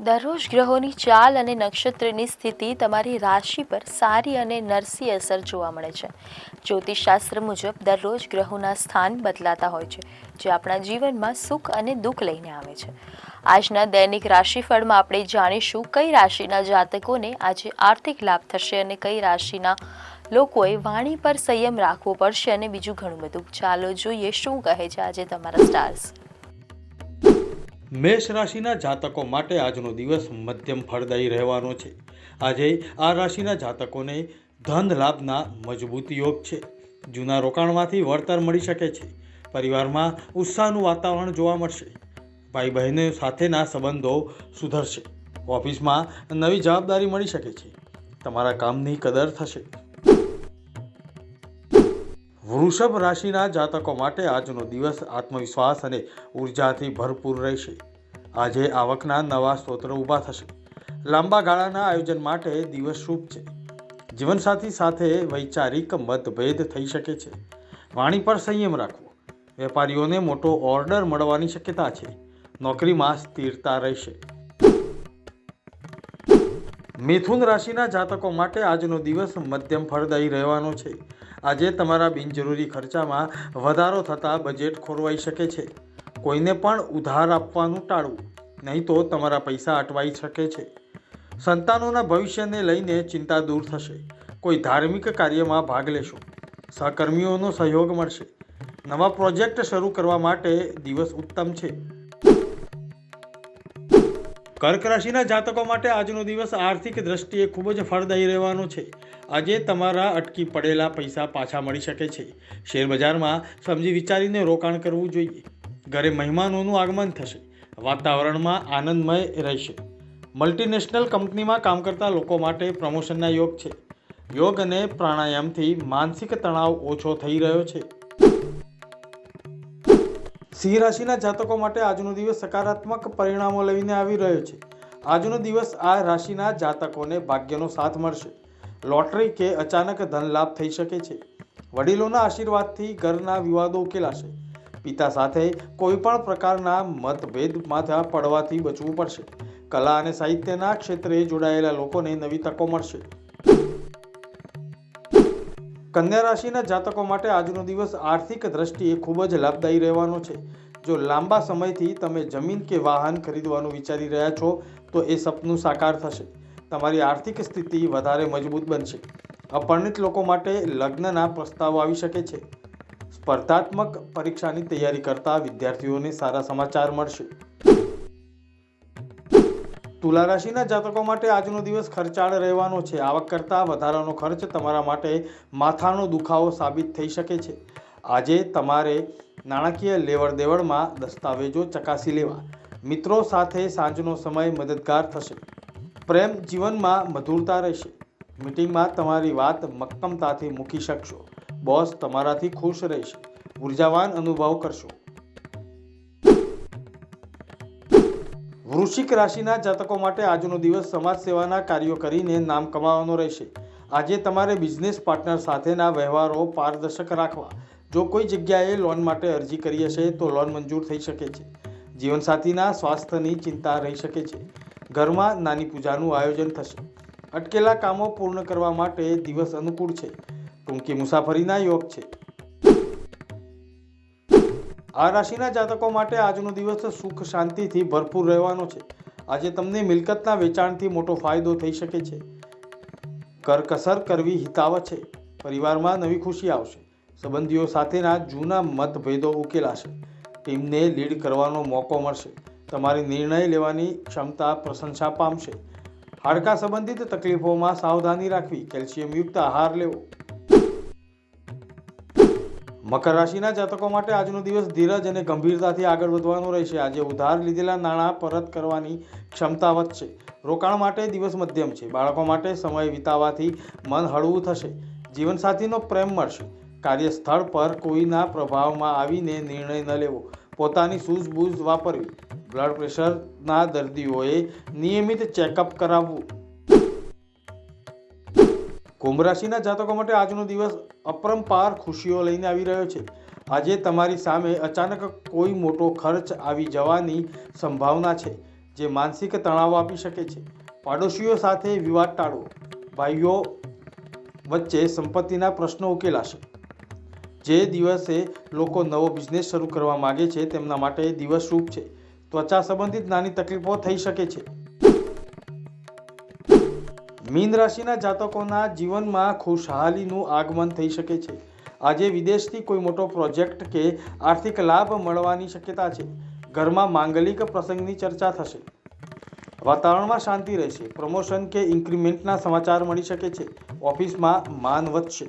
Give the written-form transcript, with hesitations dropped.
દરરોજ ગ્રહોની ચાલ અને નક્ષત્રની સ્થિતિ તમારી રાશિ પર સારી અને નરસી અસર જોવા મળે છે. જ્યોતિષશાસ્ત્ર મુજબ દરરોજ ગ્રહોના સ્થાન બદલાતા હોય છે, જે આપણા જીવનમાં સુખ અને દુઃખ લઈને આવે છે. આજના દૈનિક રાશિફળમાં આપણે જાણીશું કઈ રાશિના જાતકોને આજે આર્થિક લાભ થશે અને કઈ રાશિના લોકોએ વાણી પર સંયમ રાખવો પડશે અને બીજું ઘણું બધું. ચાલો જોઈએ શું કહે છે આજે તમારા સ્ટાર્સ. મેષ રાશિના જાતકો માટે આજનો દિવસ મધ્યમ ફળદાયી રહેવાનો છે. આજે આ રાશિના જાતકોને ધન લાભના મજબૂત યોગ છે. જૂના રોકાણમાંથી વળતર મળી શકે છે. પરિવારમાં ઉત્સાહનું વાતાવરણ જોવા મળશે. ભાઈ બહેનો સાથેના સંબંધો સુધરશે. ઓફિસમાં નવી જવાબદારી મળી શકે છે. તમારા કામની કદર થશે. વૃષભ રાશિના જાતકો માટે આજનો દિવસ આત્મવિશ્વાસ અને ઉર્જાથી ભરપૂર રહેશે. આજે આવકના નવા સ્ત્રોત ઊભા થશે. લાંબા ગાળાના આયોજન માટે દિવસ શુભ છે. જીવનસાથી સાથે વૈચારિક મતભેદ થઈ શકે છે. વાણી પર સંયમ રાખવો. વેપારીઓને મોટો ઓર્ડર મળવાની શક્યતા છે. નોકરીમાં સ્થિરતા રહેશે. મિથુન રાશિના જાતકો માટે આજનો દિવસ મધ્યમ ફળદાયી રહેવાનો છે. આજે તમારા બિનજરૂરી ખર્ચામાં વધારો થતાં બજેટ ખોરવાઈ શકે છે. કોઈને પણ ઉધાર આપવાનું ટાળવું, નહીં તો તમારા પૈસા અટવાઈ શકે છે. સંતાનોના ભવિષ્યને લઈને ચિંતા દૂર થશે. કોઈ ધાર્મિક કાર્યમાં ભાગ લેશો. સહકર્મીઓનો સહયોગ મળશે. નવા પ્રોજેક્ટ શરૂ કરવા માટે દિવસ ઉત્તમ છે. કર્ક રાશિના જાતકો માટે આજનો દિવસ આર્થિક દ્રષ્ટિએ ખૂબ જ ફળદાયી રહેવાનો છે. આજે તમારા અટકી પડેલા પૈસા પાછા મળી શકે છે. શેરબજારમાં સમજી વિચારીને રોકાણ કરવું જોઈએ. ઘરે મહેમાનોનું આગમન થશે. વાતાવરણમાં આનંદમય રહેશે. મલ્ટીનેશનલ કંપનીમાં કામ કરતા લોકો માટે પ્રમોશનના યોગ છે. યોગ અને પ્રાણાયામથી માનસિક તણાવ ઓછો થઈ રહ્યો છે. સિંહ રાશિના જાતકો માટે આજનો દિવસ સકારાત્મક પરિણામો લઈને આવી રહ્યો છે. આજનો દિવસ આ રાશિના જાતકોને ભાગ્યનો સાથ મળશે. લોટરી કે અચાનક ધન લાભ થઈ શકે છે. વડીલોના આશીર્વાદથી ઘરના વિવાદો ઉકેલાશે. પિતા સાથે કોઈ પણ પ્રકારના મતભેદમાં પડવાથી બચવું પડશે. કલા અને સાહિત્યના ક્ષેત્રે જોડાયેલા લોકોને નવી તકો મળશે. કન્યા રાશિના જાતકો માટે આજનો દિવસ આર્થિક દ્રષ્ટિએ ખૂબ જ લાભદાયી રહેવાનો છે. જો લાંબા સમયથી તમે જમીન કે વાહન ખરીદવાનું વિચારી રહ્યા છો તો એ સપનું સાકાર થશે. તમારી આર્થિક સ્થિતિ વધારે મજબૂત બનશે. અપરિણિત લોકો માટે લગ્નના પ્રસ્તાવો આવી શકે છે. સ્પર્ધાત્મક પરીક્ષાની તૈયારી કરતા વિદ્યાર્થીઓને સારા સમાચાર મળશે. તુલા રાશિના જાતકો માટે આજનો દિવસ ખર્ચાળ રહેવાનો છે. આવક કરતાં વધારાનો ખર્ચ તમારા માટે માથાનો દુખાવો સાબિત થઈ શકે છે. આજે તમારે નાણાકીય લેવડ દેવડમાં દસ્તાવેજો ચકાસી લેવા. મિત્રો સાથે સાંજનો સમય મદદગાર થશે. પ્રેમ જીવનમાં મધુરતા રહેશે. મીટિંગમાં તમારી વાત મક્કમતાથી મૂકી શકશો. બોસ તમારાથી ખુશ રહેશે. ઉર્જાવાન અનુભવ કરશો. વૃશ્ચિક રાશિના જાતકો માટે આજનો દિવસ સમાજ સેવાના કાર્યો કરીને નામ કમાવાનો રહેશે. આજે તમારે બિઝનેસ પાર્ટનર સાથેના વ્યવહારો પારદર્શક રાખવા. જો કોઈ જગ્યાએ લોન માટે અરજી કરી હશે તો લોન મંજૂર થઈ શકે છે. જીવનસાથીના સ્વાસ્થ્યની ચિંતા રહી શકે છે. ઘરમાં નાની પૂજાનું આયોજન થશે. અટકેલા કામો પૂર્ણ કરવા માટે દિવસ અનુકૂળ છે. ટૂંકી મુસાફરીના યોગ છે. આ રાશિના જાતકો માટે આજનો દિવસ સુખ શાંતિથી ભરપૂર રહેવાનો છે. આજે તમને મિલકતના વેચાણથી મોટો ફાયદો થઈ શકે છે. કરકસર કરવી હિતાવ છે. પરિવારમાં નવી ખુશી આવશે. સંબંધીઓ સાથેના જૂના મતભેદો ઉકેલાશે. ટીમને લીડ કરવાનો મોકો મળશે. તમારી નિર્ણય લેવાની ક્ષમતા પ્રશંસા પામશે. હાડકા સંબંધિત તકલીફોમાં સાવધાની રાખવી. કેલ્શિયમયુક્ત આહાર લેવો. મકર રાશિના જાતકો માટે આજનો દિવસ ધીરજ અને ગંભીરતાથી આગળ વધવાનો રહેશે. આજે ઉધાર લીધેલા નાણાં પરત કરવાની ક્ષમતા વધશે. રોકાણ માટે દિવસ મધ્યમ છે. બાળકો માટે સમય વિતાવવાથી મન હળવું થશે. જીવનસાથીનો પ્રેમ મળશે. કાર્યસ્થળ પર કોઈના પ્રભાવમાં આવીને નિર્ણય ન લેવો. પોતાની સૂઝબૂઝ વાપરવી. બ્લડ પ્રેશરના દર્દીઓએ નિયમિત ચેકઅપ કરાવવું. કુંભ રાશિના જાતકો માટે આજનો દિવસ અપરંપાર ખુશીઓ લઈને આવી રહ્યો છે. આજે તમારી સામે અચાનક કોઈ મોટો ખર્ચ આવી જવાની સંભાવના છે. જે માનસિક તણાવ આપી શકે છે. પાડોશીઓ સાથે વિવાદ ટાળવો. ભાઈઓ વચ્ચે સંપત્તિના પ્રશ્નો ઉકેલાશે. જે દિવસે લોકો નવો બિઝનેસ શરૂ કરવા માગે છે તેમના માટે દિવસ શુભ છે. ત્વચા સંબંધિત નાની તકલીફો થઈ શકે છે. મીન રાશિના જાતકોના જીવનમાં ખુશહાલીનું આગમન થઈ શકે છે. આજે વિદેશથી કોઈ મોટો પ્રોજેક્ટ કે આર્થિક લાભ મળવાની શક્યતા છે. ઘરમાં માંગલિક પ્રસંગની ચર્ચા થશે. વાતાવરણમાં શાંતિ રહેશે. પ્રમોશન કે ઇન્ક્રીમેન્ટના સમાચાર મળી શકે છે. ઓફિસમાં માન વધશે.